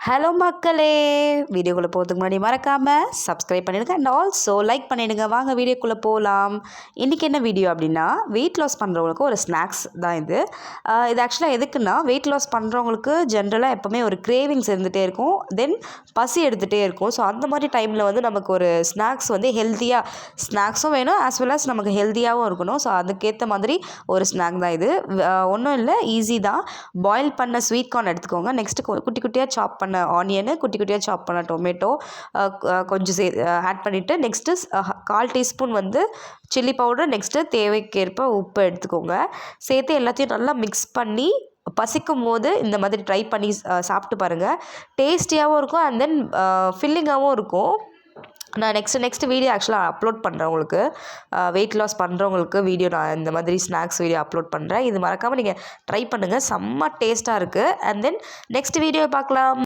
Hello மக்களே, வீடியோக்குள்ளே போகிறதுக்கு முன்னாடி மறக்காமல் சப்ஸ்கிரைப் பண்ணிடுங்க அண்ட் ஆல்சோ லைக் பண்ணிவிடுங்க. வாங்க வீடியோக்குள்ளே போகலாம். இன்றைக்கி என்ன வீடியோ அப்படின்னா, வெயிட் லாஸ் பண்ணுறவங்களுக்கு ஒரு ஸ்நாக்ஸ் தான் இது. இது ஆக்சுவலாக எதுக்குன்னா, வெயிட் லாஸ் பண்ணுறவங்களுக்கு ஜென்ரலாக எப்போவுமே ஒரு கிரேவிங்ஸ் இருந்துகிட்டே இருக்கும், தென் பசி எடுத்துகிட்டே இருக்கும். ஸோ அந்த மாதிரி டைமில் வந்து நமக்கு ஒரு ஸ்நாக்ஸ் வந்து ஹெல்த்தியாக ஸ்நாக்ஸும் வேணும், ஆஸ் வெல் அஸ் நமக்கு ஹெல்த்தியாகவும் இருக்கணும். ஸோ அதுக்கேற்ற மாதிரி ஒரு ஸ்நாக் தான் இது. ஒன்றும் இல்லை, ஈஸி தான். பாயில் பண்ண ஸ்வீட் கார்ன் எடுத்துக்கோங்க. நெக்ஸ்ட்டு குட்டி குட்டியாக சாப் பண்ண ஆனியனு, குட்டி குட்டியாக சாப் பண்ண டொமேட்டோ கொஞ்சம் ஆட் பண்ணிவிட்டு, நெக்ஸ்ட்டு 1/4 டீஸ்பூன் வந்து சில்லி பவுடர், நெக்ஸ்ட்டு தேவைக்கேற்ப உப்பு எடுத்துக்கோங்க. சேர்த்து எல்லாத்தையும் நல்லா மிக்ஸ் பண்ணி பசிக்கும் போது இந்த மாதிரி ட்ரை பண்ணி சாப்பிட்டு பாருங்கள். டேஸ்டியாகவும் இருக்கும் அண்ட் தென் ஃபில்லிங்காகவும் இருக்கும். நான் நெக்ஸ்ட் வீடியோ ஆக்சுவலாக அப்லோட் பண்ணுறேன் உங்களுக்கு. வெயிட் லாஸ் பண்ணுறவங்களுக்கு வீடியோ நான் இந்த மாதிரி ஸ்நாக்ஸ் வீடியோ அப்லோட் பண்ணுறேன். இது மறக்காமல் நீங்கள் ட்ரை பண்ணுங்கள், செம்ம டேஸ்ட்டாக இருக்குது. அண்ட் தென் நெக்ஸ்ட் வீடியோ பார்க்கலாம்.